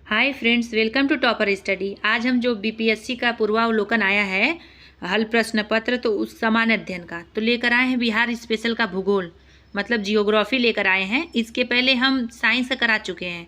Hi friends, welcome to Topper Study. आज हम जो बीपीएससी का पूर्वावलोकन आया है हल प्रश्न पत्र तो उस सामान्य अध्ययन का तो लेकर आए हैं बिहार स्पेशल का भूगोल मतलब जियोग्राफी लेकर आए हैं। इसके पहले हम साइंस का करा चुके हैं।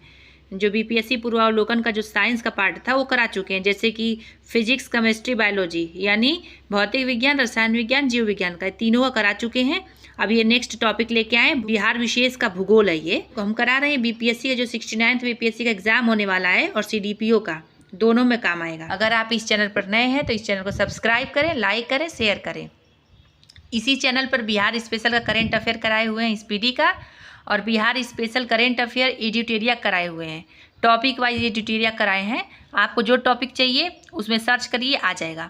जो बीपीएससी पूर्वावलोकन का जो साइंस का पार्ट था वो करा चुके हैं, जैसे कि फिजिक्स, केमिस्ट्री, बायोलॉजी यानी भौतिक विज्ञान, रसायन विज्ञान, जीव विज्ञान का तीनों का करा चुके हैं। अब ये नेक्स्ट टॉपिक लेके आए बिहार विशेष का भूगोल है। ये तो हम करा रहे हैं बीपीएससी का जो 69th बीपीएससी का एग्जाम होने वाला है और सीडीपीओ का, दोनों में काम आएगा। अगर आप इस चैनल पर नए हैं तो इस चैनल को सब्सक्राइब करें, लाइक करें, शेयर करें। इसी चैनल पर बिहार स्पेशल का करेंट अफेयर कराए हुए हैं स्पीडी का, और बिहार स्पेशल करेंट अफेयर एडिटोरिया कराए हुए हैं। टॉपिक वाइज एडिटोरिया कराए हैं। आपको जो टॉपिक चाहिए उसमें सर्च करिए, आ जाएगा।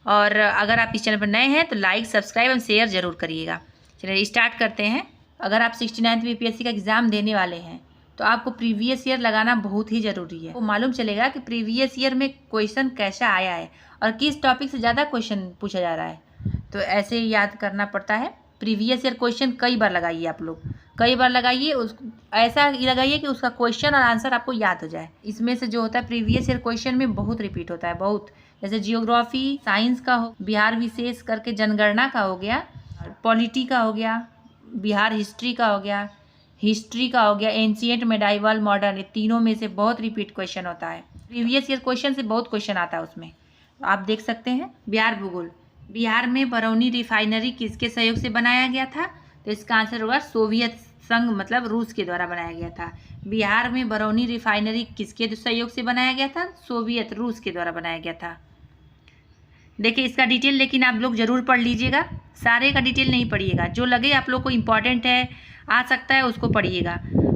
और अगर आप इस चैनल पर नए हैं तो लाइक, सब्सक्राइब और शेयर जरूर करिएगा। चलिए स्टार्ट करते हैं। अगर आप 69th बीपीएससी का एग्ज़ाम देने वाले हैं तो आपको प्रीवियस ईयर लगाना बहुत ही ज़रूरी है। वो मालूम चलेगा कि प्रीवियस ईयर में क्वेश्चन कैसा आया है और किस टॉपिक से ज़्यादा क्वेश्चन पूछा जा रहा है। तो ऐसे ही याद करना पड़ता है। प्रीवियस ईयर क्वेश्चन कई बार लगाइए, आप लोग कई बार लगाइए। उस ऐसा लगाइए कि उसका क्वेश्चन और आंसर आपको याद हो जाए। इसमें से जो होता है प्रीवियस ईयर क्वेश्चन में बहुत रिपीट होता है, बहुत। जैसे जियोग्राफी साइंस का हो, बिहार विशेष करके जनगणना का हो गया, पॉलिटी का हो गया, बिहार हिस्ट्री का हो गया, हिस्ट्री का हो गया, एंशिएंट, मेडाइवल, मॉडर्न, ये तीनों में से बहुत रिपीट क्वेश्चन होता है। प्रीवियस ईयर क्वेश्चन से बहुत क्वेश्चन आता है उसमें, आप देख सकते हैं। बिहार भूगोल। बिहार में बरौनी रिफाइनरी किसके सहयोग से बनाया गया था? तो इसका आंसर होगा सोवियत संघ मतलब रूस के द्वारा बनाया गया था। बिहार में बरौनी रिफाइनरी किसके सहयोग से बनाया गया था? सोवियत, रूस के द्वारा बनाया गया था। देखिए इसका डिटेल लेकिन आप लोग ज़रूर पढ़ लीजिएगा। सारे का डिटेल नहीं पढ़िएगा, जो लगे आप लोग को इम्पॉर्टेंट है, आ सकता है, उसको पढ़िएगा।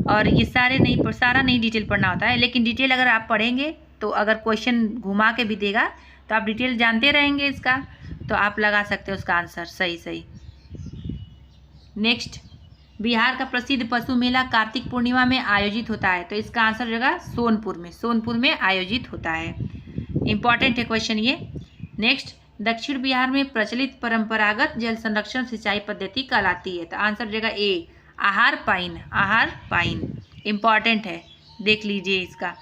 और ये सारा नहीं डिटेल पढ़ना होता है, लेकिन डिटेल अगर आप पढ़ेंगे तो अगर क्वेश्चन घुमा के भी देगा तो आप डिटेल जानते रहेंगे इसका, तो आप लगा सकते हो उसका आंसर सही। नेक्स्ट, बिहार का प्रसिद्ध पशु मेला कार्तिक पूर्णिमा में आयोजित होता है। तो इसका आंसर हो जाएगा सोनपुर में आयोजित होता है। इम्पॉर्टेंट है क्वेश्चन ये। नेक्स्ट, दक्षिण बिहार में प्रचलित परंपरागत जल संरक्षण सिंचाई पद्धति कहलाती है। तो आंसर हो जाएगा ए, आहार पाइन। इम्पॉर्टेंट है, देख लीजिए इसका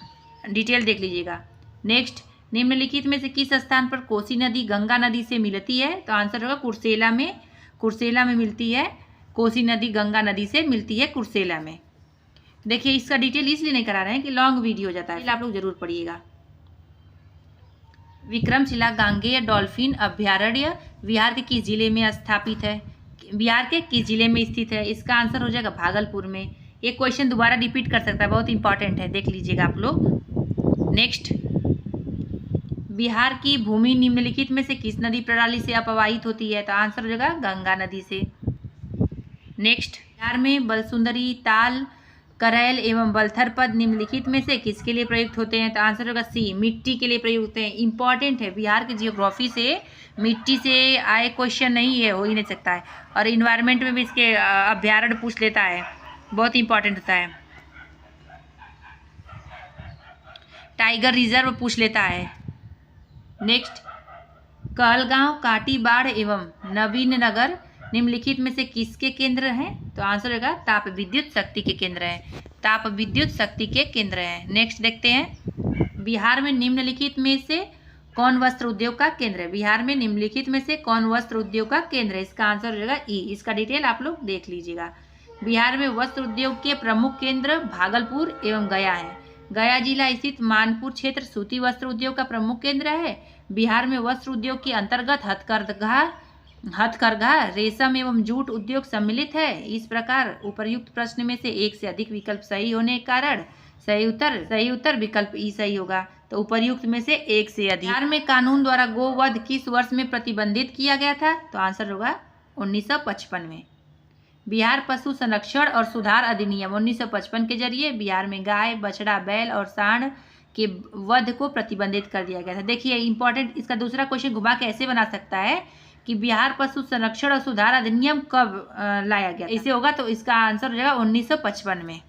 डिटेल देख लीजिएगा। नेक्स्ट, निम्नलिखित में से किस स्थान पर कोसी नदी गंगा नदी से मिलती है? तो आंसर होगा कुर्सेला में मिलती है। कोसी नदी गंगा नदी से मिलती है कुर्सेला में। देखिए इसका डिटेल इसलिए नहीं करा रहे हैं कि लॉन्ग वीडियो हो जाता है, आप लोग जरूर पढ़िएगा। विक्रमशिला गांगेय डॉल्फिन अभ्यारण्य बिहार के किस जिले में स्थापित है? बिहार के किस जिले में स्थित है? इसका आंसर हो जाएगा भागलपुर में। ये क्वेश्चन दोबारा रिपीट कर सकता है, बहुत इंपॉर्टेंट है, देख लीजिएगा आप लोग। नेक्स्ट, बिहार की भूमि निम्नलिखित में से किस नदी प्रणाली से अपवाहित होती है? तो आंसर हो जाएगा गंगा नदी से। नेक्स्ट, बिहार में बलसुंदरी, ताल, करैल एवं बलथर पद निम्नलिखित में से किसके लिए प्रयुक्त होते हैं? तो आंसर होगा सी, मिट्टी के लिए प्रयुक्त होते हैं। इंपॉर्टेंट है, बिहार के जियोग्राफी से मिट्टी से आए क्वेश्चन नहीं है, हो ही नहीं सकता है। और इन्वायरमेंट में भी इसके अभ्यारण्य पूछ लेता है, बहुत इंपॉर्टेंट होता है। टाइगर रिजर्व पूछ लेता है। नेक्स्ट, कहलगांव, काटीबाढ़ एवं नवीननगर निम्नलिखित में से किसके केंद्र हैं? तो आंसर होगा ताप विद्युत शक्ति के केंद्र हैं। ताप विद्युत शक्ति के केंद्र हैं। नेक्स्ट देखते हैं, बिहार में निम्नलिखित में से कौन वस्त्र उद्योग का केंद्र है? बिहार में निम्नलिखित में से कौन वस्त्र उद्योग का केंद्र है? इसका आंसर हो जाएगा ई। इसका डिटेल आप लोग देख लीजिएगा। बिहार में वस्त्र उद्योग के प्रमुख केंद्र भागलपुर एवं गया है। गया जिला स्थित मानपुर क्षेत्र सूती वस्त्र उद्योग का प्रमुख केंद्र है। बिहार में वस्त्र उद्योग के अंतर्गत हथकरघा, रेशम एवं जूट उद्योग सम्मिलित है। इस प्रकार उपर्युक्त प्रश्न में से एक से अधिक विकल्प सही होने के कारण सही उत्तर विकल्प ई सही होगा। तो उपर्युक्त में से एक से अधिक। बिहार में कानून द्वारा गोवध किस वर्ष में प्रतिबंधित किया गया था? तो आंसर होगा 1955 में। बिहार पशु संरक्षण और सुधार अधिनियम 1955 के जरिए बिहार में गाय, बछड़ा, बैल और सांड के वध को प्रतिबंधित कर दिया गया था। देखिए इंपॉर्टेंट, इसका दूसरा क्वेश्चन घुमा के ऐसे बना सकता है कि बिहार पशु संरक्षण और सुधार अधिनियम कब लाया गया? ऐसे होगा तो इसका आंसर हो जाएगा 1955 में।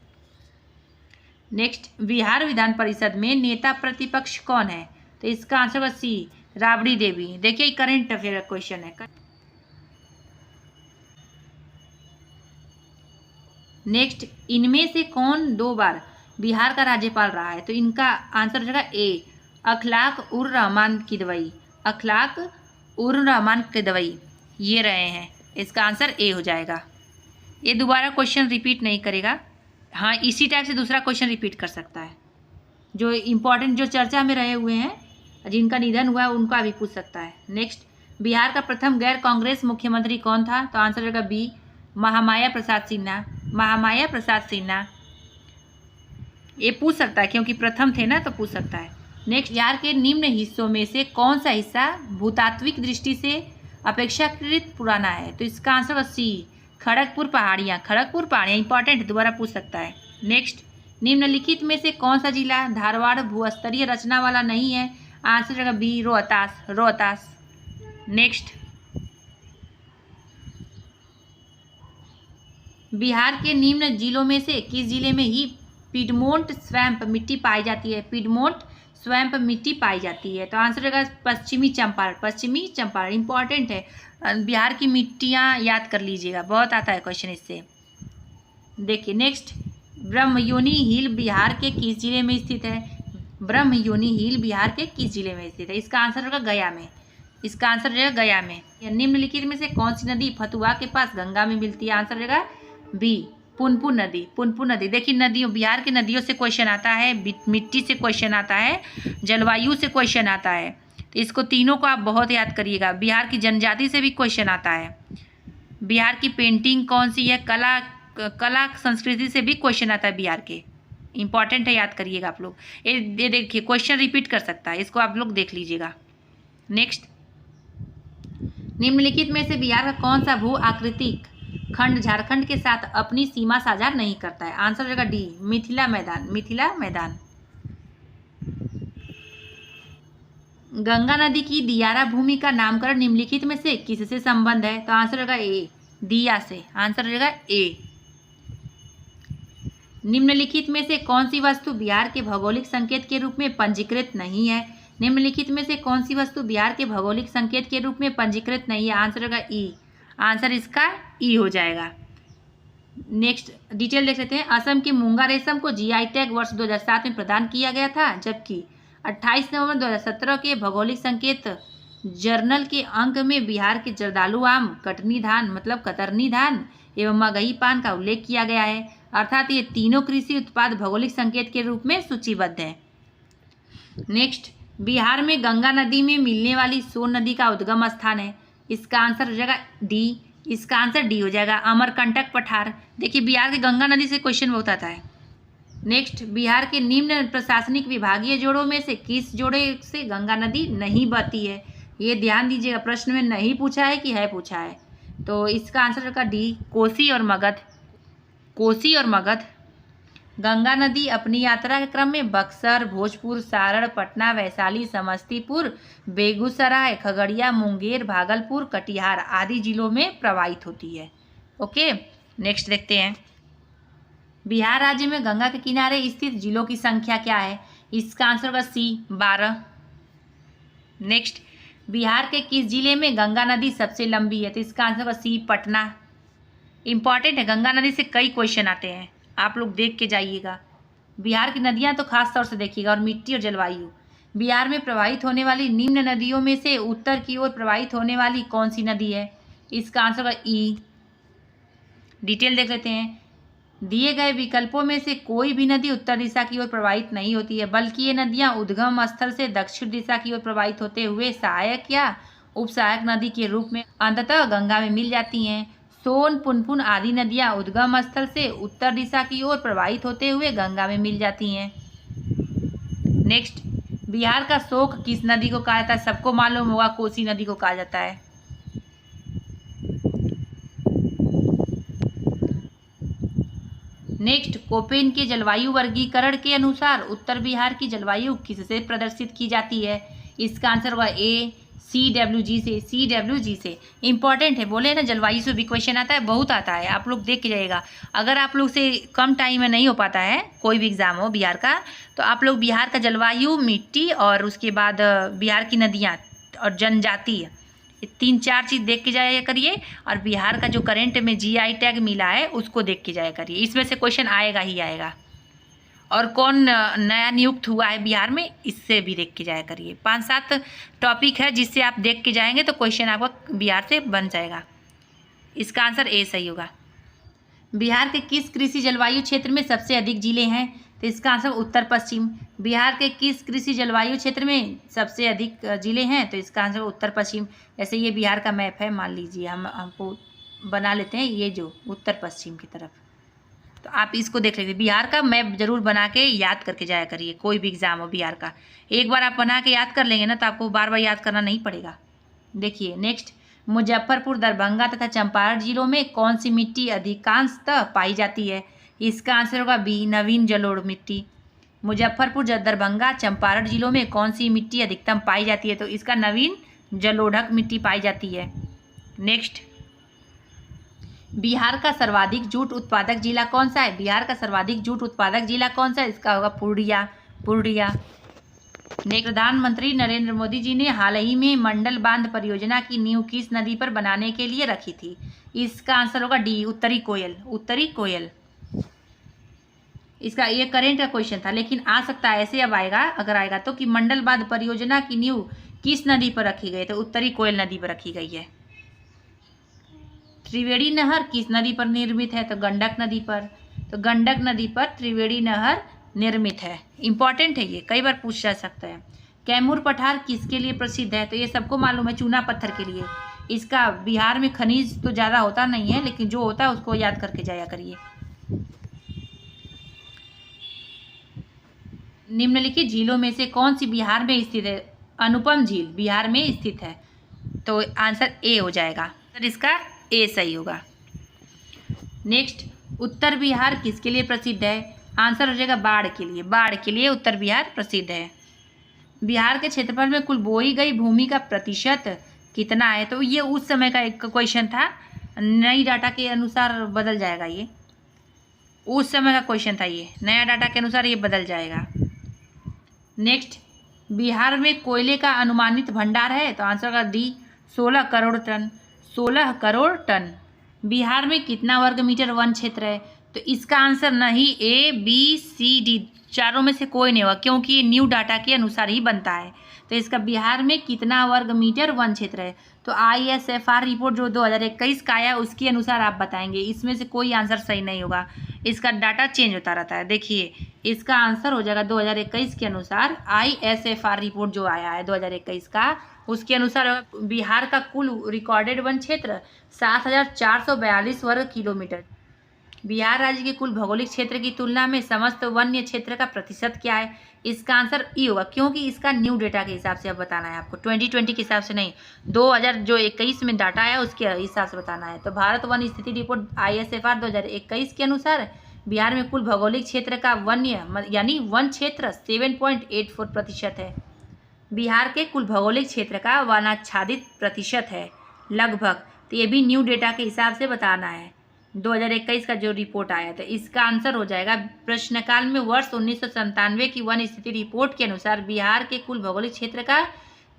नेक्स्ट, बिहार विधान परिषद में नेता प्रतिपक्ष कौन है? तो इसका आंसर होगा सी, राबड़ी देवी। देखिए करंट अफेयर क्वेश्चन है। नेक्स्ट, इनमें से कौन 2 बार बिहार का राज्यपाल रहा है, तो इनका आंसर हो जाएगा ए, अखलाक उर रहमान किदवई। अखलाक उर रहमान किदवई ये रहे हैं, इसका आंसर ए हो जाएगा। ये दोबारा क्वेश्चन रिपीट नहीं करेगा, हाँ इसी टाइप से दूसरा क्वेश्चन रिपीट कर सकता है। जो इम्पोर्टेंट जो चर्चा में रहे हुए हैं, जिनका निधन हुआ है, उनका भी पूछ सकता है। नेक्स्ट, बिहार का प्रथम गैर कांग्रेस मुख्यमंत्री कौन था? तो आंसर होगा बी, महामाया प्रसाद सिन्हा। महामाया प्रसाद सिन्हा ये पूछ सकता है, क्योंकि प्रथम थे ना, तो पूछ सकता है। नेक्स्ट, बिहार के निम्न हिस्सों में से कौन सा हिस्सा भूतात्विक दृष्टि से अपेक्षाकृत पुराना है? तो इसका आंसर होगा सी, खड़गपुर पहाड़ियाँ। खड़गपुर पहाड़ियाँ इंपॉर्टेंट, दोबारा पूछ सकता है। नेक्स्ट, निम्नलिखित में से कौन सा जिला धारवाड़ भूस्तरीय रचना वाला नहीं है? आंसर होगा बी, रोहतास। रोहतास। नेक्स्ट, बिहार के निम्न जिलों में से किस जिले में ही पिडमोंट स्वैम्प मिट्टी पाई जाती है? पिडमोंट स्वैम्प मिट्टी पाई जाती है, तो आंसर होगा पश्चिमी चंपारण। पश्चिमी चंपारण इंपॉर्टेंट है, बिहार की मिट्टियाँ याद कर लीजिएगा, बहुत आता है क्वेश्चन इससे। देखिए नेक्स्ट, ब्रह्मयोनी हिल बिहार के किस जिले में स्थित है? ब्रह्मयोनी हिल बिहार के किस जिले में स्थित है? इसका आंसर होगा गया में। इसका आंसर रहेगा गया में। निम्नलिखित में से कौन सी नदी फतुहा के पास गंगा में मिलती है? आंसर रहेगा बी, पुनपुन नदी। पुनपुन नदी। देखिए नदियों, बिहार की नदियों से क्वेश्चन आता है, मिट्टी से क्वेश्चन आता है, जलवायु से क्वेश्चन आता है, तो इसको तीनों को आप बहुत याद करिएगा। बिहार की जनजाति से भी क्वेश्चन आता है। बिहार की पेंटिंग कौन सी है? कला संस्कृति से भी क्वेश्चन आता है बिहार के, इंपॉर्टेंट है, याद करिएगा आप लोग। ये देखिए क्वेश्चन रिपीट कर सकता है, इसको आप लोग देख लीजिएगा। नेक्स्ट, निम्नलिखित में से बिहार का कौन सा भू आकृतिक खंड झारखंड के साथ अपनी सीमा साझा नहीं करता है? आंसर रहेगा डी, मिथिला मैदान। मिथिला मैदान। गंगा नदी की दियारा भूमि का नामकरण निम्नलिखित में से किससे संबंध है? तो आंसर रहेगा ए, दिया से। आंसर रहेगा ए। निम्नलिखित में से कौन सी वस्तु बिहार के भौगोलिक संकेत के रूप में पंजीकृत नहीं है? निम्नलिखित में से कौन सी वस्तु बिहार के भौगोलिक संकेत के रूप में पंजीकृत नहीं है? आंसर होगा ई। आंसर इसका ई हो जाएगा। नेक्स्ट डिटेल देख लेते हैं। असम के मूंगा रेशम को जीआई टैग वर्ष 2007 में प्रदान किया गया था, जबकि 28 नवंबर 2017 के भौगोलिक संकेत जर्नल के अंक में बिहार के जर्दालू आम, कटनी धान मतलब कतरनी धान एवं मगही पान का उल्लेख किया गया है। अर्थात ये तीनों कृषि उत्पाद भौगोलिक संकेत के रूप में सूचीबद्ध हैं। नेक्स्ट, बिहार में गंगा नदी में मिलने वाली सोन नदी का उद्गम स्थान है। इसका आंसर हो जाएगा डी। इसका आंसर डी हो जाएगा, अमरकंटक पठार। देखिए बिहार की गंगा नदी से क्वेश्चन बहुत आता है। नेक्स्ट, बिहार के निम्न प्रशासनिक विभागीय जोड़ों में से किस जोड़े से गंगा नदी नहीं बहती है? ये ध्यान दीजिएगा, प्रश्न में नहीं पूछा है कि है पूछा है, तो इसका आंसर होगा डी, कोसी और मगध। कोसी और मगध। गंगा नदी अपनी यात्रा के क्रम में बक्सर, भोजपुर, सारण, पटना, वैशाली, समस्तीपुर, बेगूसराय, खगड़िया, मुंगेर, भागलपुर, कटिहार आदि जिलों में प्रवाहित होती है। ओके, नेक्स्ट देखते हैं। बिहार राज्य में गंगा के किनारे स्थित जिलों की संख्या क्या है? इसका आंसर होगा सी, 12। नेक्स्ट, बिहार के किस जिले में गंगा नदी सबसे लंबी है? तो इसका आंसर होगा सी, पटना। इंपॉर्टेंट है, गंगा नदी से कई क्वेश्चन आते हैं, आप लोग देख के जाइएगा। बिहार की नदियां तो खास तौर से देखिएगा, और मिट्टी और जलवायु। बिहार में प्रवाहित होने वाली निम्न नदियों में से उत्तर की ओर प्रवाहित होने वाली कौन सी नदी है? इसका आंसर होगा ई। डिटेल देख लेते हैं। दिए गए विकल्पों में से कोई भी नदी उत्तर दिशा की ओर प्रवाहित नहीं होती है, बल्कि ये नदियां उद्गम स्थल से दक्षिण दिशा की ओर प्रवाहित होते हुए सहायक या उपसहायक नदी के रूप में अंततः गंगा में मिल जाती हैं। सोन, पुनपुन आदि नदियां उद्गम स्थल से उत्तर दिशा की ओर प्रवाहित होते हुए गंगा में मिल जाती हैं। नेक्स्ट, बिहार का शोक किस नदी को कहा जाता है? सबको मालूम होगा, कोसी नदी को कहा जाता है। नेक्स्ट, कोपेन के जलवायु वर्गीकरण के अनुसार उत्तर बिहार की जलवायु किससे प्रदर्शित की जाती है? इसका आंसर होगा ए, CWG से। CWG से इंपॉर्टेंट है, बोले ना जलवायु से भी क्वेश्चन आता है, बहुत आता है, आप लोग देख के जाइएगा। अगर आप लोग से कम टाइम में नहीं हो पाता है कोई भी एग्जाम हो बिहार का, तो आप लोग बिहार का जलवायु, मिट्टी और उसके बाद बिहार की नदियाँ और जनजाति, 3-4 चीज़ देख के जाया करिए। और बिहार का जो करंट में GI टैग मिला है उसको देख के जाया करिए, इसमें से क्वेश्चन आएगा ही आएगा। और कौन नया नियुक्त हुआ है बिहार में, इससे भी देख के जाया करिए। 5-7 टॉपिक है जिससे आप देख के जाएंगे तो क्वेश्चन आपका बिहार से बन जाएगा। इसका आंसर ए सही होगा। बिहार के किस कृषि जलवायु क्षेत्र में सबसे अधिक जिले हैं, तो इसका आंसर उत्तर पश्चिम। बिहार के किस कृषि जलवायु क्षेत्र में सबसे अधिक जिले हैं, तो इसका आंसर उत्तर पश्चिम। जैसे ये बिहार का मैप है, मान लीजिए हमको बना लेते हैं ये जो उत्तर पश्चिम की तरफ, तो आप इसको देख लीजिए। बिहार का मैप जरूर बना के याद करके जाया करिए, कोई भी एग्जाम हो बिहार का, एक बार आप बना के याद कर लेंगे ना तो आपको बार बार याद करना नहीं पड़ेगा। देखिए नेक्स्ट, मुजफ्फरपुर, दरभंगा तथा चंपारण जिलों में कौन सी मिट्टी अधिकांशतः पाई जाती है, इसका आंसर होगा बी, नवीन जलोढ़ मिट्टी। मुजफ्फरपुर, दरभंगा, चंपारण जिलों में कौन सी मिट्टी अधिकतम पाई जाती है, तो इसका नवीन जलोढ़क मिट्टी पाई जाती है। नेक्स्ट, बिहार का सर्वाधिक जूट उत्पादक जिला कौन सा है, बिहार का सर्वाधिक जूट उत्पादक जिला कौन सा है, इसका होगा पूर्णिया। नेक्स्ट, प्रधानमंत्री नरेंद्र मोदी जी ने हाल ही में मंडल बांध परियोजना की नींव किस नदी पर बनाने के लिए रखी थी, इसका आंसर होगा डी, उत्तरी कोयल। इसका ये करेंट का क्वेश्चन था, लेकिन आ सकता है ऐसे अब आएगा, अगर आएगा तो, कि मंडल बांध परियोजना की नींव किस नदी पर रखी गई, तो उत्तरी कोयल नदी पर रखी गई है। त्रिवेणी नहर किस नदी पर निर्मित है, तो गंडक नदी पर। तो गंडक नदी पर त्रिवेणी नहर निर्मित है। इंपॉर्टेंट है ये, कई बार पूछ जा सकता है। कैमूर पठार किसके लिए प्रसिद्ध है, तो ये सबको मालूम है, चूना पत्थर के लिए। इसका बिहार में खनिज तो ज़्यादा होता नहीं है, लेकिन जो होता है उसको याद करके जाया करिए। निम्नलिखित झीलों में से कौन सी बिहार में स्थित है, अनुपम झील बिहार में स्थित है, तो आंसर ए हो जाएगा। तो इसका ए सही होगा। नेक्स्ट, उत्तर बिहार किसके लिए प्रसिद्ध है, आंसर हो जाएगा बाढ़ के लिए उत्तर बिहार प्रसिद्ध है। बिहार के क्षेत्रफल में कुल बोई गई भूमि का प्रतिशत कितना है, तो ये उस समय का एक क्वेश्चन था, नई डाटा के अनुसार बदल जाएगा, ये उस समय का क्वेश्चन था, ये नया डाटा के अनुसार ये बदल जाएगा। नेक्स्ट, बिहार में कोयले का अनुमानित भंडार है, तो आंसर होगा डी, 16 करोड़ टन। बिहार में कितना वर्ग मीटर वन क्षेत्र है, तो इसका आंसर नहीं ए, बी, सी, डी, चारों में से कोई नहीं होगा, क्योंकि ये न्यू डाटा के अनुसार ही बनता है। तो इसका बिहार में कितना वर्ग मीटर वन क्षेत्र है, तो ISFR रिपोर्ट जो 2021 का आया उसके अनुसार आप बताएंगे, इसमें से कोई आंसर सही नहीं होगा, इसका डाटा चेंज होता रहता है। देखिए इसका आंसर हो जाएगा 2021 के अनुसार, ISFR रिपोर्ट जो आया है 2021 का, उसके अनुसार बिहार का कुल रिकॉर्डेड वन क्षेत्र 7,442 वर्ग किलोमीटर। बिहार राज्य के कुल भौगोलिक क्षेत्र की तुलना में समस्त वन्य क्षेत्र का प्रतिशत क्या है, इसका आंसर ई होगा, क्योंकि इसका न्यू डेटा के हिसाब से अब बताना है आपको, 2020 के हिसाब से नहीं, 2021 में डाटा आया उसके हिसाब से बताना है। तो भारत वन स्थिति रिपोर्ट ISFR 2021 के अनुसार बिहार में कुल भौगोलिक क्षेत्र का वन्य यानी वन क्षेत्र 7.84% है। बिहार के कुल भौगोलिक क्षेत्र का वनाच्छादित प्रतिशत है लगभग, तो ये भी न्यू डेटा के हिसाब से बताना है, 2021 का जो रिपोर्ट आया था। इसका आंसर हो जाएगा, प्रश्नकाल में वर्ष 1997 की वन स्थिति रिपोर्ट के अनुसार बिहार के कुल भौगोलिक क्षेत्र का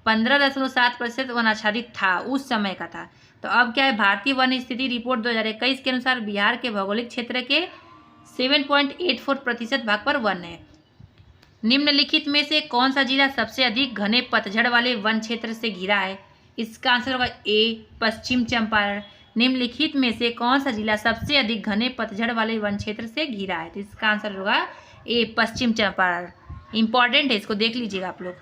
15.7% वनाच्छादित था, उस समय का था। तो अब क्या है, भारतीय वन स्थिति रिपोर्ट 2021 के अनुसार बिहार के भौगोलिक क्षेत्र के 7.84% भाग पर वन है। निम्नलिखित में से कौन सा जिला सबसे अधिक घने पतझड़ वाले वन क्षेत्र से घिरा है, इसका आंसर होगा ए, पश्चिम चंपारण। निम्नलिखित में से कौन सा जिला सबसे अधिक घने पतझड़ वाले वन क्षेत्र से घिरा है, तो इसका आंसर होगा ए, पश्चिम चंपारण। इंपॉर्टेंट है, इसको देख लीजिएगा आप लोग।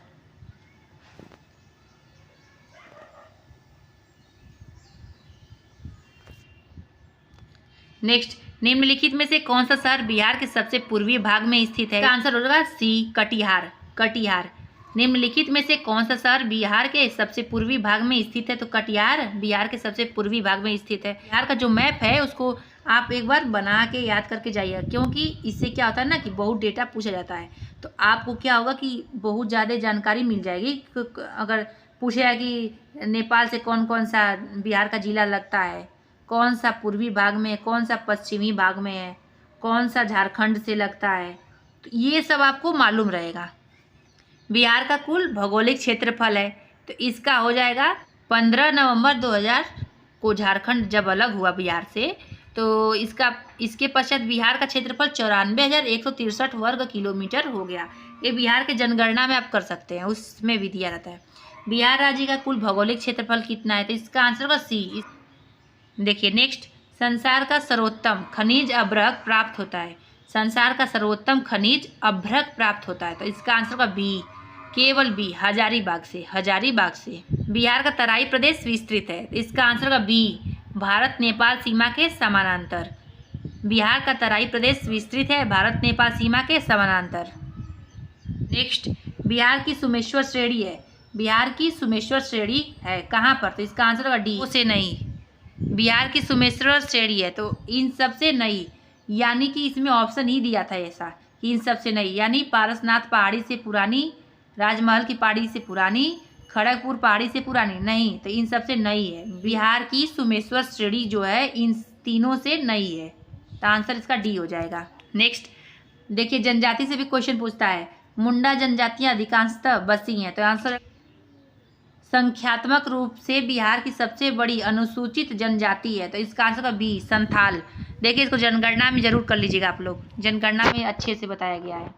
नेक्स्ट, निम्नलिखित में से कौन सा शहर बिहार के सबसे पूर्वी भाग में स्थित है, इसका आंसर होगा सी, कटिहार। निम्नलिखित में से कौन सा शहर बिहार के सबसे पूर्वी भाग में स्थित है, तो कटिहार बिहार के सबसे पूर्वी भाग में स्थित है। बिहार का जो मैप है उसको आप एक बार बना के याद करके जाइए, क्योंकि इससे क्या होता है ना कि बहुत डेटा पूछा जाता है, तो आपको क्या होगा कि बहुत ज़्यादा जानकारी मिल जाएगी। अगर पूछेगा कि नेपाल से कौन कौन सा बिहार का जिला लगता है, कौन सा पूर्वी भाग में है, कौन सा पश्चिमी भाग में है, कौन सा झारखंड से लगता है, तो ये सब आपको मालूम रहेगा। बिहार का कुल भौगोलिक क्षेत्रफल है, तो इसका हो जाएगा 15 नवंबर 2000 को झारखंड जब अलग हुआ बिहार से, तो इसके पश्चात बिहार का क्षेत्रफल 94,163 वर्ग किलोमीटर हो गया। ये बिहार के जनगणना में आप कर सकते हैं, उसमें भी दिया रहता है। बिहार राज्य का कुल भौगोलिक क्षेत्रफल कितना है, तो इसका आंसर होगा सी। देखिए नेक्स्ट, संसार का सर्वोत्तम खनिज अभ्रक प्राप्त होता है। संसार का सर्वोत्तम खनिज अभ्रक प्राप्त होता है, तो इसका आंसर होगा बी, केवल बी, हजारीबाग से। बिहार का तराई प्रदेश विस्तृत है, तो इसका आंसर होगा बी, भारत नेपाल सीमा के समानांतर। बिहार का तराई प्रदेश विस्तृत है भारत नेपाल सीमा के समानांतर। नेक्स्ट, बिहार की सुमेश्वर श्रेणी है। बिहार की सुमेश्वर श्रेणी है कहाँ पर, तो इसका आंसर होगा डी, से नहीं। बिहार की सुमेश्वर श्रेणी है तो इन सब से नहीं, यानी कि इसमें ऑप्शन ही दिया था ऐसा कि इन सब से नहीं, यानी पारसनाथ पहाड़ी से पुरानी, राजमहल की पहाड़ी से पुरानी, खड़गपुर पहाड़ी से पुरानी नहीं, तो इन सब से नहीं है। बिहार की सुमेश्वर श्रेणी जो है इन तीनों से नहीं है, तो आंसर इसका डी हो जाएगा। नेक्स्ट देखिए, जनजाति से भी क्वेश्चन पूछता है। मुंडा जनजातियां अधिकांशतः बसी हैं, तो आंसर संख्यात्मक रूप से बिहार की सबसे बड़ी अनुसूचित जनजाति है, तो इसका आंसर का बी, संथाल। देखिए इसको जनगणना में जरूर कर लीजिएगा आप लोग, जनगणना में अच्छे से बताया गया है।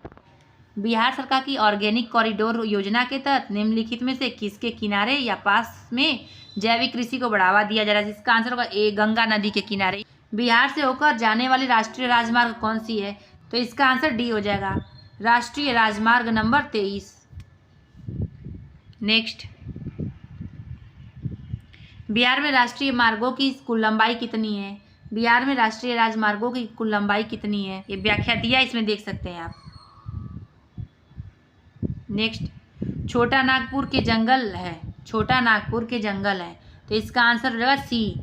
बिहार सरकार की ऑर्गेनिक कॉरिडोर योजना के तहत निम्नलिखित में से किसके किनारे या पास में जैविक कृषि को बढ़ावा दिया जा रहा है, इसका आंसर होगा ए, गंगा नदी के किनारे। बिहार से होकर जाने वाली राष्ट्रीय राजमार्ग कौन सी है, तो इसका आंसर डी हो जाएगा, राष्ट्रीय राजमार्ग नंबर 23। नेक्स्ट, बिहार में राष्ट्रीय मार्गों की कुल लंबाई कितनी है। बिहार में राष्ट्रीय राजमार्गों की कुल लंबाई कितनी है, ये व्याख्या दिया, इसमें देख सकते हैं आप। नेक्स्ट, छोटा नागपुर के जंगल है, छोटा नागपुर के जंगल है, तो इसका आंसर हो जाएगा सी,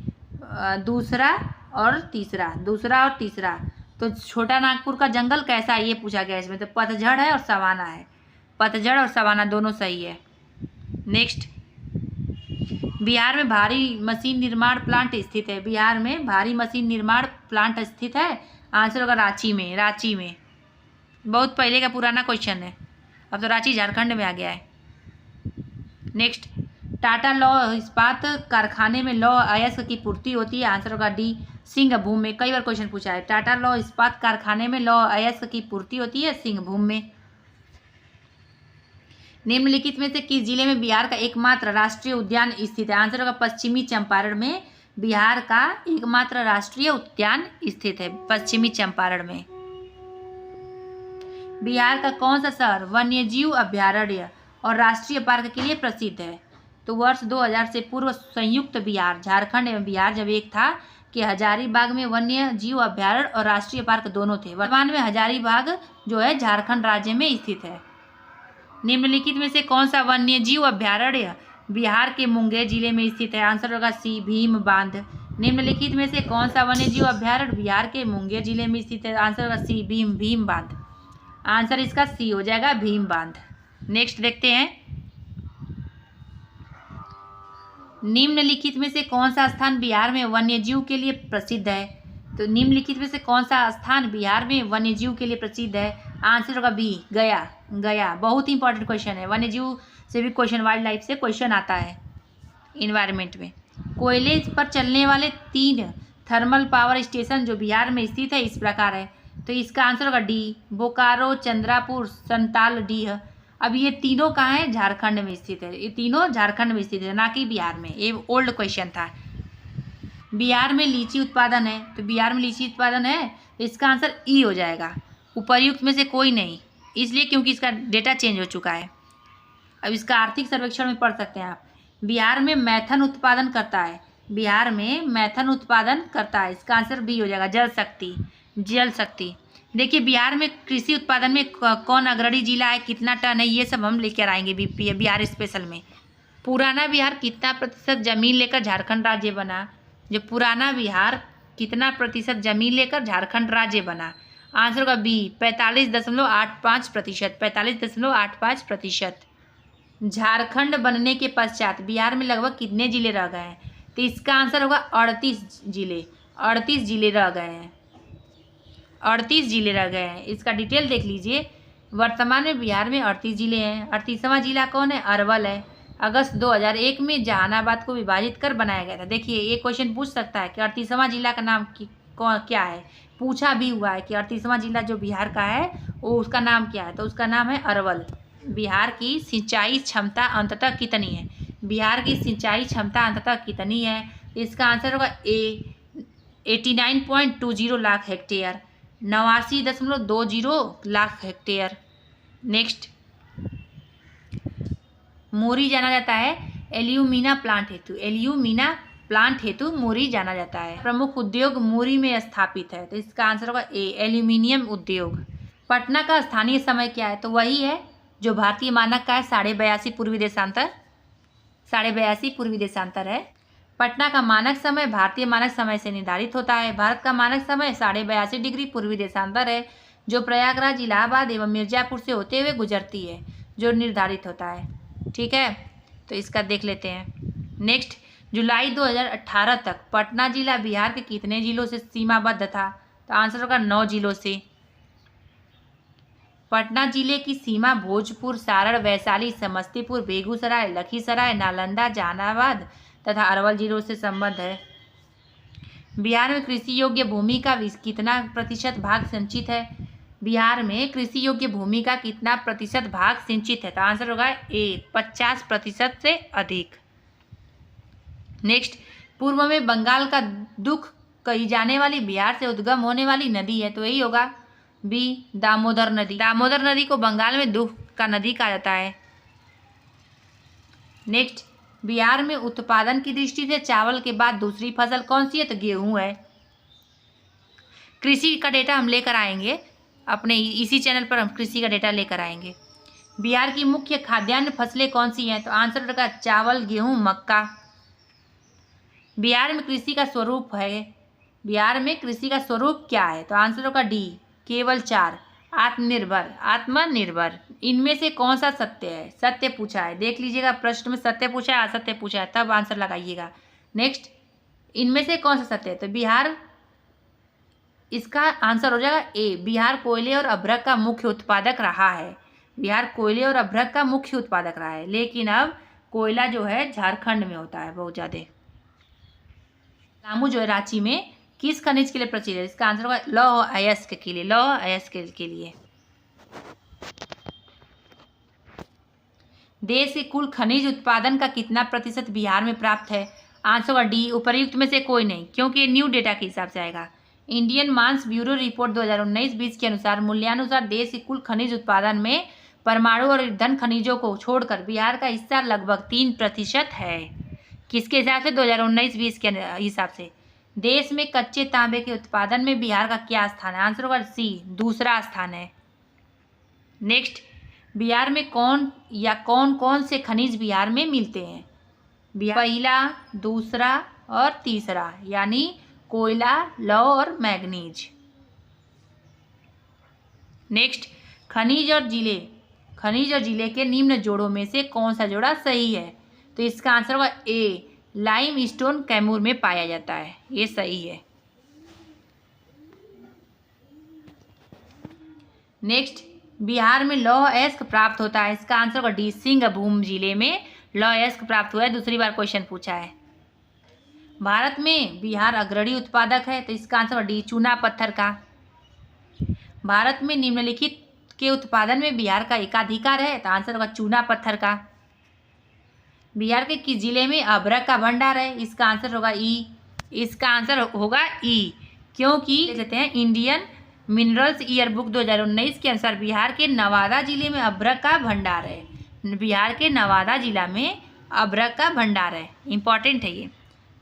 दूसरा और तीसरा। तो छोटा नागपुर का जंगल कैसा है ये पूछा गया इसमें, तो पतझड़ है और सवाना है, पतझड़ और सवाना दोनों सही है। नेक्स्ट, बिहार में भारी मशीन निर्माण प्लांट स्थित है। बिहार में भारी मशीन निर्माण प्लांट स्थित है, आंसर होगा रांची में। बहुत पहले का पुराना क्वेश्चन है, अब तो रांची झारखंड में आ गया है। नेक्स्ट, टाटा लौह इस्पात कारखाने में लौह अयस्क की पूर्ति होती है, आंसर होगा डी, सिंहभूम में। कई बार क्वेश्चन पूछा है, टाटा लौह इस्पात कारखाने में लौह अयस्क की पूर्ति होती है सिंहभूम में। निम्नलिखित में से किस जिले में बिहार का एकमात्र राष्ट्रीय उद्यान स्थित है, आंसर होगा पश्चिमी चंपारण में। बिहार का एकमात्र राष्ट्रीय उद्यान स्थित है पश्चिमी चंपारण में। बिहार का कौन सा शहर वन्यजीव अभ्यारण्य और राष्ट्रीय पार्क के लिए प्रसिद्ध है, तो वर्ष 2000 से पूर्व संयुक्त बिहार, झारखंड एवं बिहार जब एक था कि हजारीबाग में वन्य जीव अभ्यारण्य और राष्ट्रीय पार्क दोनों थे। वर्तमान में हजारीबाग जो है झारखंड राज्य में स्थित है। निम्नलिखित में से कौन सा वन्य जीव अभ्यारण्य बिहार के मुंगेर जिले में स्थित है, आंसर होगा सी, भीम बांध। निम्नलिखित में से कौन सा वन्य जीव अभ्यारण्य बिहार के मुंगेर जिले में स्थित है, आंसर होगा सी, भीम बांध। आंसर इसका सी हो जाएगा, भीम बांध। नेक्स्ट देखते हैं, निम्नलिखित में से कौन सा स्थान बिहार में वन्यजीव के लिए प्रसिद्ध है, तो निम्नलिखित में से कौन सा स्थान बिहार में वन्यजीव के लिए प्रसिद्ध है, आंसर होगा बी, गया। बहुत इंपॉर्टेंट क्वेश्चन है, वन्यजीव से भी क्वेश्चन, वाइल्ड लाइफ से क्वेश्चन आता है इन्वायरमेंट में। कोयले पर चलने वाले 3 थर्मल पावर स्टेशन जो बिहार में स्थित है इस प्रकार है, तो इसका आंसर होगा डी, बोकारो, चंद्रापुर, संताल, डीह। अब ये तीनों कहाँ हैं, झारखंड में स्थित है, ये तीनों झारखंड में स्थित है, ना कि बिहार में। ये ओल्ड क्वेश्चन था। बिहार में लीची उत्पादन है, तो बिहार में लीची उत्पादन है, तो इसका आंसर ई हो जाएगा, उपर्युक्त में से कोई नहीं, इसलिए क्योंकि इसका डेटा चेंज हो चुका है। अब इसका आर्थिक सर्वेक्षण में पढ़ सकते हैं आप। बिहार में मैथन उत्पादन करता है, बिहार में मैथन उत्पादन करता है, इसका आंसर बी हो जाएगा, जल शक्ति। देखिए बिहार में कृषि उत्पादन में कौन अग्रणी जिला है, कितना टन है, ये सब हम लेकर आएंगे बिहार स्पेशल में। पुराना बिहार कितना प्रतिशत जमीन लेकर झारखंड राज्य बना, जो पुराना बिहार कितना प्रतिशत जमीन लेकर झारखंड राज्य बना, आंसर होगा बी, 45.85%, 45.85%। झारखंड बनने के पश्चात बिहार में लगभग कितने जिले रह गए हैं, तो इसका आंसर होगा 38 जिले रह गए हैं, 38 जिले रह गए हैं। इसका डिटेल देख लीजिए। वर्तमान में बिहार में 38 जिले हैं। 38वां जिला कौन है, अरवल है। अगस्त 2001 में जहानाबाद को विभाजित कर बनाया गया था। देखिए ये क्वेश्चन पूछ सकता है कि 38वां जिला का नाम कौन क्या है, पूछा भी हुआ है कि 38वां जिला जो बिहार का है वो उसका नाम क्या है, तो उसका नाम है अरवल। बिहार की सिंचाई क्षमता अंततः कितनी है, बिहार की सिंचाई क्षमता अंततः कितनी है, इसका आंसर होगा A 89.20 lakh hectare, 89.20 lakh hectare. Next, मोरी जाना जाता है एल्यूमिना प्लांट हेतु, एल्यूमिना प्लांट हेतु मोरी जाना जाता है। प्रमुख उद्योग मोरी में स्थापित है, तो इसका आंसर होगा ए एल्यूमिनियम उद्योग। पटना का स्थानीय समय क्या है, तो वही है जो भारतीय मानक का है 82.5 पूर्वी देशांतर, 82.5 पूर्वी देशांतर है। पटना का मानक समय भारतीय मानक समय से निर्धारित होता है। भारत का मानक समय 82.5 डिग्री पूर्वी देशांतर है, जो प्रयागराज, इलाहाबाद एवं मिर्जापुर से होते हुए गुजरती है, जो निर्धारित होता है। ठीक है, तो इसका देख लेते हैं। नेक्स्ट, जुलाई 2018 तक पटना जिला बिहार के कितने जिलों से सीमाबद्ध था, तो आंसर होगा 9 जिलों से। पटना जिले की सीमा भोजपुर, सारण, वैशाली, समस्तीपुर, बेगूसराय, लखीसराय, नालंदा, जहानाबाद तथा अरवल जिलों से संबद्ध है। बिहार में कृषि योग्य भूमि का कितना प्रतिशत भाग सिंचित है, बिहार में कृषि योग्य भूमि का कितना प्रतिशत भाग सिंचित है, तो आंसर होगा ए 50% से अधिक। नेक्स्ट, पूर्व में बंगाल का दुख कही जाने वाली बिहार से उद्गम होने वाली नदी है, तो यही होगा बी दामोदर नदी। दामोदर नदी को बंगाल में दुख का नदी कहा जाता है। नेक्स्ट, बिहार में उत्पादन की दृष्टि से चावल के बाद दूसरी फसल कौन सी है, तो गेहूं है। कृषि का डेटा हम लेकर आएंगे अपने इसी चैनल पर, हम कृषि का डेटा लेकर आएंगे। बिहार की मुख्य खाद्यान्न फसलें कौन सी हैं, तो आंसर होगा चावल, गेहूं, मक्का। बिहार में कृषि का स्वरूप है, बिहार में कृषि का स्वरूप क्या है, तो आंसर होगा डी केवल 4 आत्मनिर्भर, आत्मनिर्भर। इनमें से कौन सा सत्य है, सत्य पूछा है, देख लीजिएगा प्रश्न में सत्य पूछा है, असत्य पूछा है, तब आंसर लगाइएगा। नेक्स्ट, इनमें से कौन सा सत्य है, तो बिहार, इसका आंसर हो जाएगा ए बिहार कोयले और अभ्रक का मुख्य उत्पादक रहा है। बिहार कोयले और अभ्रक का मुख्य उत्पादक रहा है, लेकिन अब कोयला जो है झारखंड में होता है बहुत ज़्यादा। पलामू जो है रांची में किस खनिज के लिए प्रसिद्ध है, इसका आंसर होगा लौह अयस्क के लिए, लौह अयस्क के लिए। देश के कुल खनिज उत्पादन का कितना प्रतिशत बिहार में प्राप्त है, आंसर होगा डी उपर्युक्त में से कोई नहीं, क्योंकि ये न्यू डेटा के हिसाब से आएगा। इंडियन माइंस ब्यूरो रिपोर्ट 2019-20 के अनुसार मूल्यानुसार देश के कुल खनिज उत्पादन में परमाणु और ईंधन खनिजों को छोड़कर बिहार का हिस्सा लगभग 3% है। किसके हिसाब से, 2019-20 के हिसाब से। देश में कच्चे तांबे के उत्पादन में बिहार का क्या स्थान है, आंसर होगा सी दूसरा स्थान है। नेक्स्ट, बिहार में कौन या कौन कौन से खनिज बिहार में मिलते हैं, पहला, दूसरा और तीसरा, यानी कोयला, लौह और मैग्नीज। नेक्स्ट, खनिज और जिले के निम्न जोड़ों में से कौन सा जोड़ा सही है, तो इसका आंसर होगा ए लाइम स्टोन कैमूर में पाया जाता है, ये सही है। नेक्स्ट, बिहार में लौह अयस्क प्राप्त होता है, इसका आंसर होगा डी सिंहभूम जिले में लौह अयस्क प्राप्त हुआ है, दूसरी बार क्वेश्चन पूछा है। भारत में बिहार अग्रणी उत्पादक है, तो इसका आंसर डी चूना पत्थर का। भारत में निम्नलिखित के उत्पादन में बिहार का एकाधिकार है, तो आंसर होगा चूना पत्थर का। बिहार के किस जिले में अभ्रक का भंडार है, इसका आंसर होगा ई, इसका आंसर होगा ई, क्योंकि देख लेते हैं इंडियन मिनरल्स ईयर बुक 2019 के अनुसार बिहार के नवादा जिले में अभ्रक का भंडार है, बिहार के नवादा जिला में अभ्रक का भंडार है, इंपॉर्टेंट है ये।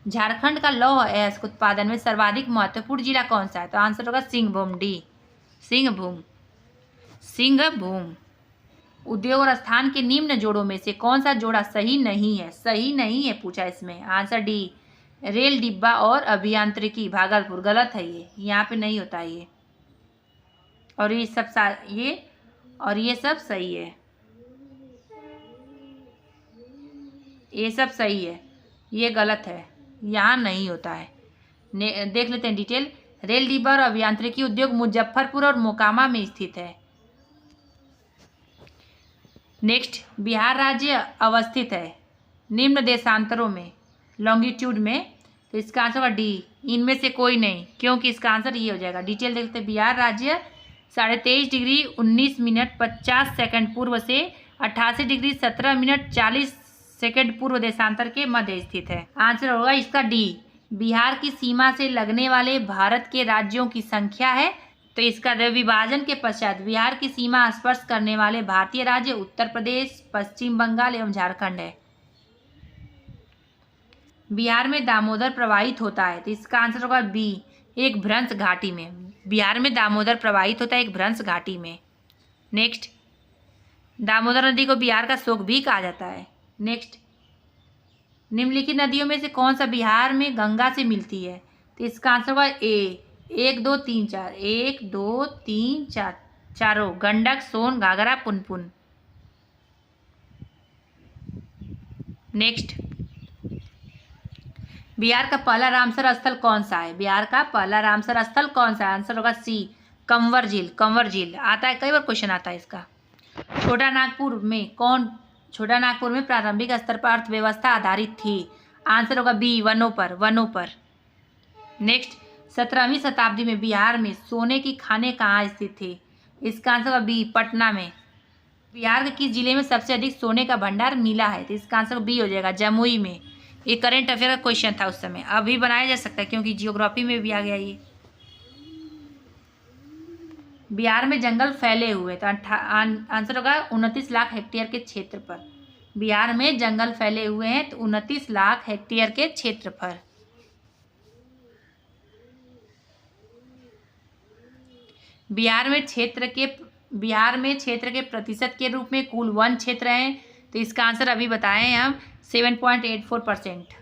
झारखंड का लौह अयस्क उत्पादन में सर्वाधिक महत्वपूर्ण जिला कौन सा है, तो आंसर होगा सिंहभूम, डी सिंहभूम। उद्योग और स्थान के निम्न जोड़ों में से कौन सा जोड़ा सही नहीं है, सही नहीं है पूछा इसमें, आंसर डी रेल डिब्बा और अभियांत्रिकी भागलपुर, गलत है ये, यहाँ पे नहीं होता ये, और ये सब ये सब सही है, ये सब सही है, ये गलत है, यहाँ नहीं होता है। देख लेते हैं डिटेल। रेल डिब्बा और अभियांत्रिकी उद्योग मुजफ्फरपुर और मोकामा में स्थित है। नेक्स्ट, बिहार राज्य अवस्थित है निम्न देशांतरों में, लॉन्गिट्यूड में, तो इसका आंसर होगा डी इनमें से कोई नहीं, क्योंकि इसका आंसर ये हो जाएगा। डिटेल देखते हैं। बिहार राज्य 23.5 डिग्री 19 मिनट 50 सेकंड पूर्व से 88 डिग्री 17 मिनट 40 सेकंड पूर्व देशांतर के मध्य स्थित है। आंसर होगा इसका डी। बिहार की सीमा से लगने वाले भारत के राज्यों की संख्या है, तो इसका विभाजन के पश्चात बिहार की सीमा स्पर्श करने वाले भारतीय राज्य उत्तर प्रदेश, पश्चिम बंगाल एवं झारखंड है। बिहार में दामोदर प्रवाहित होता है, तो इसका आंसर होगा बी, एक भ्रंश घाटी में। बिहार में दामोदर प्रवाहित होता है एक भ्रंश घाटी में। नेक्स्ट, दामोदर नदी को बिहार का शोक भी कहा जाता है। नेक्स्ट, निम्नलिखित नदियों में से कौन सा बिहार में गंगा से मिलती है, तो इसका आंसर होगा ए, 1 2 3 4, 1 2 3 4, चारों, गंडक, सोन, घाघरा, पुनपुन। नेक्स्ट, बिहार का पहला रामसर स्थल कौन सा है? बिहार का पहला रामसर स्थल कौन सा है? आंसर होगा सी, कंवर झील। कंवर झील आता है, कई बार क्वेश्चन आता है इसका। छोटा नागपुर में प्रारंभिक स्तर पर अर्थव्यवस्था आधारित थी। आंसर होगा बी, वनों पर। नेक्स्ट, 17वीं शताब्दी में बिहार में सोने की खानें कहाँ स्थित थे? इसका आंसर होगा बी, पटना में। बिहार के किस जिले में सबसे अधिक सोने का भंडार मिला है? तो इसका आंसर बी हो जाएगा, जमुई में। ये करंट अफेयर का क्वेश्चन था उस समय, अभी बनाया जा सकता है क्योंकि जियोग्राफी में भी आ गया ये। बिहार में जंगल फैले हुए, तो आंसर होगा 29 लाख हेक्टेयर के क्षेत्र पर। बिहार में जंगल फैले हुए हैं, तो 29 लाख हेक्टेयर के क्षेत्र पर। बिहार में क्षेत्र के प्रतिशत के रूप में कुल वन क्षेत्र हैं, तो इसका आंसर अभी बताएं हम 7.84%।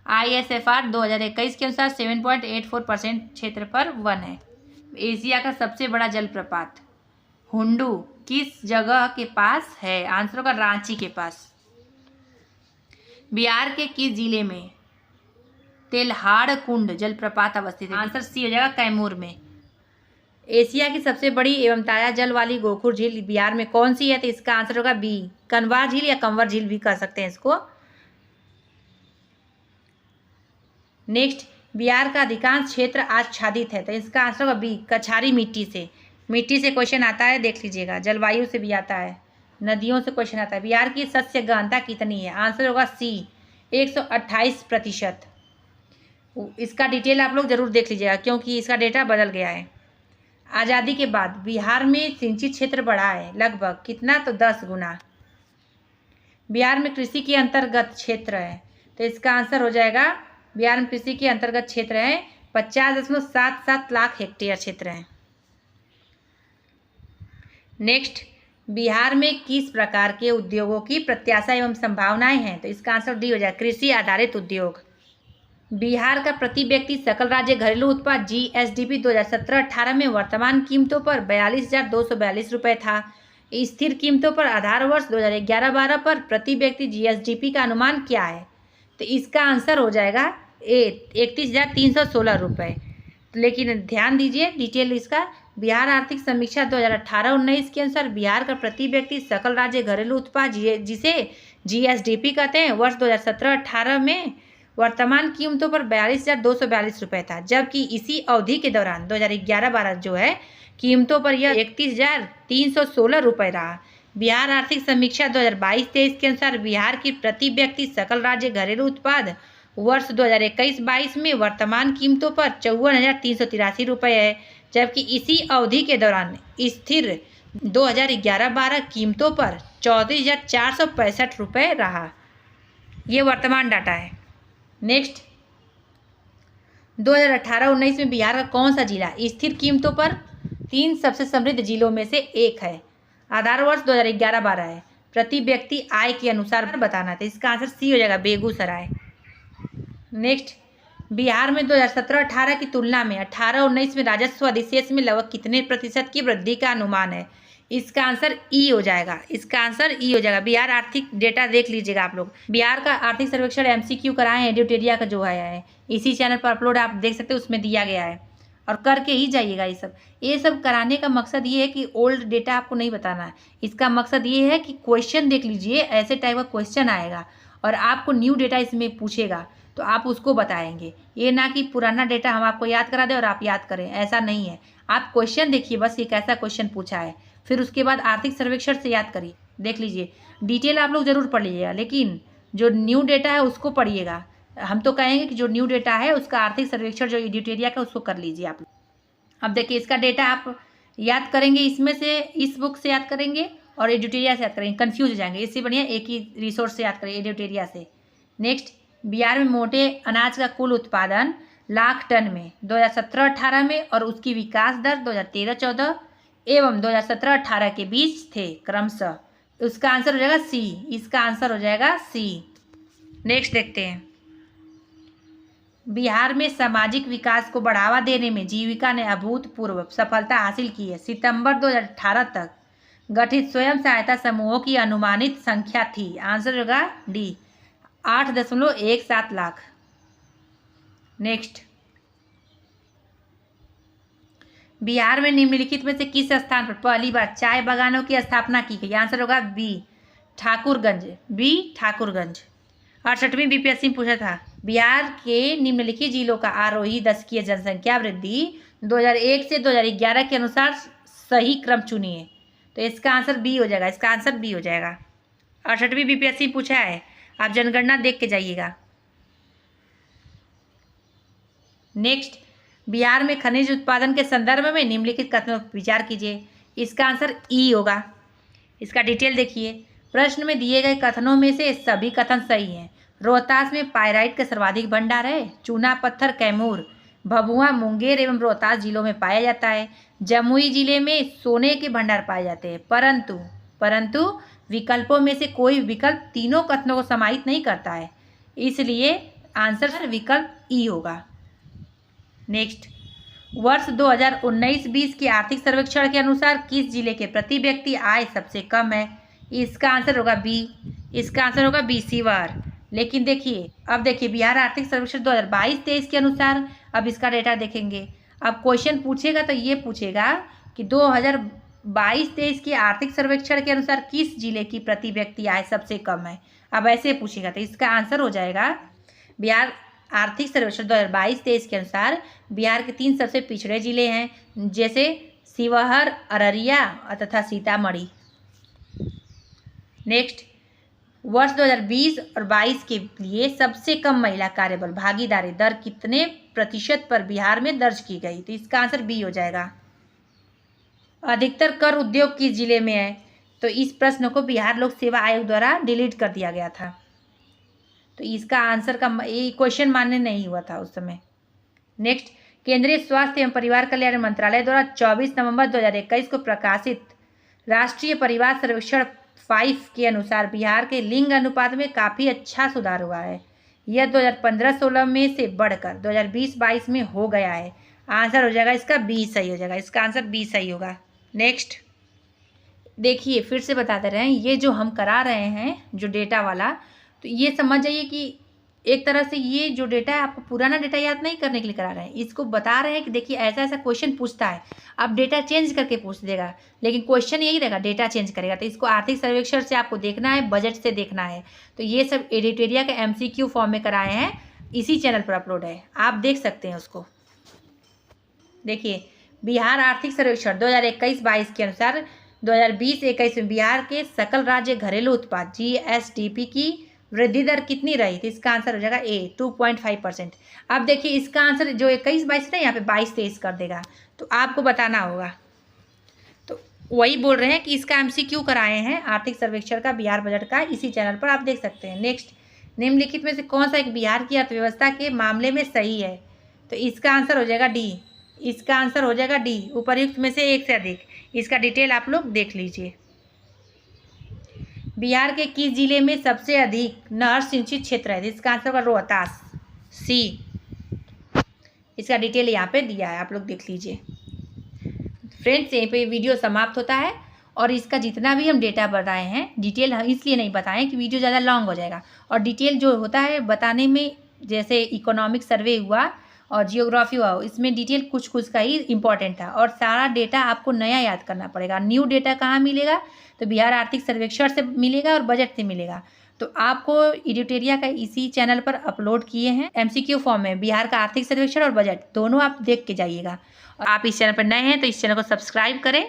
ISFR 2021 के अनुसार 7.84% क्षेत्र पर वन है। एशिया का सबसे बड़ा जलप्रपात हुंडू किस जगह के पास है? आंसर होगा रांची के पास। बिहार के किस जिले में तेल्हाड़ कुंड जलप्रपात अवस्थित है? आंसर सी हो जाएगा, कैमूर में। एशिया की सबसे बड़ी एवं ताजा जल वाली गोखुर झील बिहार में कौन सी है? तो इसका आंसर होगा बी, कनवार झील या कंवर झील भी कह सकते हैं इसको। नेक्स्ट, बिहार का अधिकांश क्षेत्र आच्छादित है, तो इसका आंसर होगा बी, कछारी मिट्टी से क्वेश्चन आता है, देख लीजिएगा। जलवायु से भी आता है, नदियों से क्वेश्चन आता है। बिहार की सस्य गहनता कितनी है? आंसर होगा सी, 128%। इसका डिटेल आप लोग जरूर देख लीजिएगा क्योंकि इसका डेटा बदल गया है। आज़ादी के बाद बिहार में सिंचित क्षेत्र बढ़ा है लगभग कितना? तो 10 गुना। बिहार में कृषि के अंतर्गत क्षेत्र है, तो इसका आंसर हो जाएगा, बिहार में कृषि के अंतर्गत क्षेत्र है 50.77 लाख हेक्टेयर क्षेत्र है। नेक्स्ट, बिहार में किस प्रकार के उद्योगों की प्रत्याशा एवं संभावनाएं हैं? तो इसका आंसर डी हो जाएगा, कृषि आधारित उद्योग। बिहार का प्रति व्यक्ति सकल राज्य घरेलू उत्पाद GSDP 2017-18 में वर्तमान कीमतों पर 42,242 रुपये था। स्थिर कीमतों पर आधार वर्ष 2011-12 पर प्रति व्यक्ति GSDP का अनुमान क्या है? तो इसका आंसर हो जाएगा ए, 31,316 रुपये। लेकिन ध्यान दीजिए डिटेल इसका। बिहार आर्थिक समीक्षा 2018-19 के अनुसार बिहार का प्रति व्यक्ति सकल राज्य घरेलू उत्पाद जिसे GSDP कहते हैं, वर्ष 2017-18 में वर्तमान कीमतों पर 42,242 रुपये था, जबकि इसी अवधि के दौरान 2011-12 जो है कीमतों पर यह 31,316 रुपये रहा। बिहार आर्थिक समीक्षा 2022-23 के अनुसार बिहार की प्रति व्यक्ति सकल राज्य घरेलू उत्पाद वर्ष 2021-22 में वर्तमान कीमतों पर 54,383 रुपये है, जबकि इसी अवधि के दौरान स्थिर 2011-12 कीमतों पर 34,465 रुपये रहा। ये वर्तमान डाटा है। नेक्स्ट, 2018-19 में बिहार का कौन सा जिला स्थिर कीमतों पर 3 सबसे समृद्ध जिलों में से एक है? आधार वर्ष 2011-12 है, प्रति व्यक्ति आय के अनुसार बताना था। इसका आंसर सी हो जाएगा, बेगूसराय। नेक्स्ट, बिहार में 2017-18 की तुलना में 18-19 में राजस्व अधिशेष में लगभग कितने प्रतिशत की वृद्धि का अनुमान है? इसका आंसर ई हो जाएगा। बिहार आर्थिक डेटा देख लीजिएगा आप लोग। बिहार का आर्थिक सर्वेक्षण MCQ कराए हैं, एडुटेरिया का जो आया है, इसी चैनल पर अपलोड आप देख सकते हैं, उसमें दिया गया है, और करके ही जाइएगा। ये सब कराने का मकसद ये है कि ओल्ड डेटा आपको नहीं बताना है। इसका मकसद ये है कि क्वेश्चन देख लीजिए, ऐसे टाइप का क्वेश्चन आएगा और आपको न्यू डेटा इसमें पूछेगा, तो आप उसको बताएंगे। ये ना कि पुराना डेटा हम आपको याद करा दें और आप याद करें, ऐसा नहीं है। आप क्वेश्चन देखिए बस, ये कैसा क्वेश्चन पूछा है, फिर उसके बाद आर्थिक सर्वेक्षण से याद करिए। देख लीजिए, डिटेल आप लोग ज़रूर पढ़ लीजिएगा, लेकिन जो न्यू डेटा है उसको पढ़िएगा। हम तो कहेंगे कि जो न्यू डेटा है उसका आर्थिक सर्वेक्षण जो एडिटोरिया का उसको कर लीजिए आप लोग। अब देखिए, इसका डेटा आप याद करेंगे, इसमें से इस बुक से याद करेंगे और एडिटोरिया से याद करेंगे, कंफ्यूज हो जाएंगे। इससे बढ़िया एक ही रिसोर्स से याद करेंगे, एडिटोरिया से। नेक्स्ट, बिहार में मोटे अनाज का कुल उत्पादन लाख टन में 2017-18 में और उसकी विकास दर 2013-14 एवं 2017-18 के बीच थे क्रमशः। उसका आंसर हो जाएगा सी, इसका आंसर हो जाएगा सी। नेक्स्ट देखते हैं, बिहार में सामाजिक विकास को बढ़ावा देने में जीविका ने अभूतपूर्व सफलता हासिल की है। सितंबर 2018 तक गठित स्वयं सहायता समूहों की अनुमानित संख्या थी, आंसर होगा डी, 8.17 लाख। नेक्स्ट, बिहार में निम्नलिखित में से किस स्थान पर पहली बार चाय बागानों की स्थापना की गई, आंसर होगा बी, ठाकुरगंज, बी ठाकुरगंज। 68वीं बीपीएससी में पूछा था, बिहार के निम्नलिखित जिलों का आरोही दशकीय जनसंख्या वृद्धि 2001 से 2011 के अनुसार सही क्रम चुनिए। तो इसका आंसर बी हो जाएगा, इसका आंसर बी हो जाएगा। 68वीं बीपीएससी पूछा है, आप जनगणना देख के जाइएगा। नेक्स्ट, बिहार में खनिज उत्पादन के संदर्भ में निम्नलिखित कथनों पर विचार कीजिए। इसका आंसर ई होगा। इसका डिटेल देखिए, प्रश्न में दिए गए कथनों में से सभी कथन सही हैं। रोहतास में पायराइट का सर्वाधिक भंडार है। चूना पत्थर कैमूर, भभुआ, मुंगेर एवं रोहतास जिलों में पाया जाता है। जमुई जिले में सोने के भंडार पाए जाते हैं, परंतु विकल्पों में से कोई विकल्प तीनों कथनों को समाहित नहीं करता है, इसलिए आंसर विकल्प ई होगा। नेक्स्ट, वर्ष 2019-20 के आर्थिक सर्वेक्षण के अनुसार किस जिले के प्रति व्यक्ति आय सबसे कम है, इसका आंसर होगा बी, इसका आंसर होगा बी, शिवहर। लेकिन देखिए, अब देखिए, बिहार आर्थिक सर्वेक्षण 2022-23 के अनुसार अब इसका डेटा देखेंगे। अब क्वेश्चन पूछेगा तो ये पूछेगा कि 2022-23 के आर्थिक सर्वेक्षण के अनुसार किस जिले की प्रति व्यक्ति आय सबसे कम है। अब ऐसे पूछेगा तो इसका आंसर हो जाएगा, बिहार आर्थिक सर्वेक्षण 2022-23 के अनुसार बिहार के 3 सबसे पिछड़े जिले हैं, जैसे शिवहर, अररिया तथा सीतामढ़ी। नेक्स्ट, वर्ष 2020 और 22 के लिए सबसे कम महिला कार्यबल भागीदारी दर कितने प्रतिशत पर बिहार में दर्ज की गई, तो इसका आंसर बी हो जाएगा। अधिकतर कर उद्योग किस जिले में है, तो इस प्रश्न को बिहार लोक सेवा आयोग द्वारा डिलीट कर दिया गया था, तो इसका आंसर का ये क्वेश्चन मान्य नहीं हुआ था उस समय। नेक्स्ट, केंद्रीय स्वास्थ्य एवं परिवार कल्याण मंत्रालय द्वारा 24 नवंबर 2021 को प्रकाशित राष्ट्रीय परिवार सर्वेक्षण 5 के अनुसार बिहार के लिंग अनुपात में काफ़ी अच्छा सुधार हुआ है। यह 2015-16 में से बढ़कर 2020-22 में हो गया है। आंसर हो जाएगा इसका बी सही हो जाएगा, इसका आंसर बी सही होगा। नेक्स्ट देखिए, फिर से बताते रहे, ये जो हम करा रहे हैं जो डेटा वाला, तो ये समझ जाइए कि एक तरह से ये जो डेटा है आपको पुराना डेटा याद नहीं करने के लिए करा रहे हैं, इसको बता रहे हैं कि देखिए ऐसा ऐसा क्वेश्चन पूछता है, अब डेटा चेंज करके पूछ देगा, लेकिन क्वेश्चन यही रहेगा, डेटा चेंज करेगा। तो इसको आर्थिक सर्वेक्षण से आपको देखना है, बजट से देखना है। तो ये सब एडिटोरिया के MCQ फॉर्म में कराए हैं, इसी चैनल पर अपलोड है, आप देख सकते हैं उसको। देखिए, बिहार आर्थिक सर्वेक्षण 2021-22 के अनुसार 2020-21 में बिहार के सकल राज्य घरेलू उत्पाद GSDP की वृद्धि दर कितनी रही थी, इसका आंसर हो जाएगा ए, 2.5%। अब देखिए, इसका आंसर जो 21-22 है यहाँ पे 22-23 कर देगा, तो आपको बताना होगा। तो वही बोल रहे हैं कि इसका MCQ कराए हैं आर्थिक सर्वेक्षण का, बिहार बजट का, इसी चैनल पर आप देख सकते हैं। नेक्स्ट, निम्नलिखित में से कौन सा एक बिहार की अर्थव्यवस्था के मामले में सही है, तो इसका आंसर हो जाएगा डी, इसका आंसर हो जाएगा डी, उपर्युक्त में से एक से अधिक। इसका डिटेल आप लोग देख लीजिए। बिहार के किस जिले में सबसे अधिक नहर सिंचित क्षेत्र है, इसका आंसर होगा रोहतास, सी। इसका डिटेल यहाँ पे दिया है, आप लोग देख लीजिए। फ्रेंड्स, यहीं पे वीडियो समाप्त होता है, और इसका जितना भी हम डेटा बताए हैं, डिटेल हम इसलिए नहीं बताएं कि वीडियो ज़्यादा लॉन्ग हो जाएगा, और डिटेल जो होता है बताने में, जैसे इकोनॉमिक सर्वे हुआ और जियोग्राफी हुआ, इसमें डिटेल कुछ कुछ का ही इंपॉर्टेंट था और सारा डेटा आपको नया याद करना पड़ेगा। न्यू डेटा कहाँ मिलेगा? तो बिहार आर्थिक सर्वेक्षण से मिलेगा और बजट से मिलेगा। तो आपको एडिटोरिया का इसी चैनल पर अपलोड किए हैं MCQ फॉर्म में, बिहार का आर्थिक सर्वेक्षण और बजट दोनों आप देख के जाइएगा। और आप इस चैनल पर नए हैं तो इस चैनल को सब्सक्राइब करें,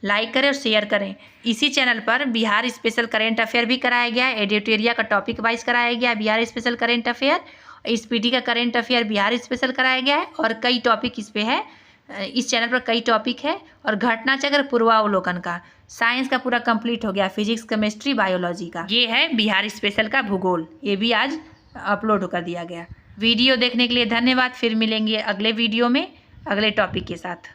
लाइक करें और शेयर करें। इसी चैनल पर बिहार स्पेशल करेंट अफेयर भी कराया गया है, एडिटोरिया का टॉपिक वाइज कराया गया है Bihar special current affair, SPD का करेंट अफेयर बिहार स्पेशल कराया गया है और कई टॉपिक इस पे है। इस चैनल पर कई टॉपिक है और घटना चक्र पूर्वावलोकन का, साइंस का पूरा कंप्लीट हो गया, फिजिक्स केमिस्ट्री बायोलॉजी का। ये है बिहार स्पेशल का भूगोल, ये भी आज अपलोड कर दिया गया। वीडियो देखने के लिए धन्यवाद। फिर मिलेंगे अगले वीडियो में अगले टॉपिक के साथ।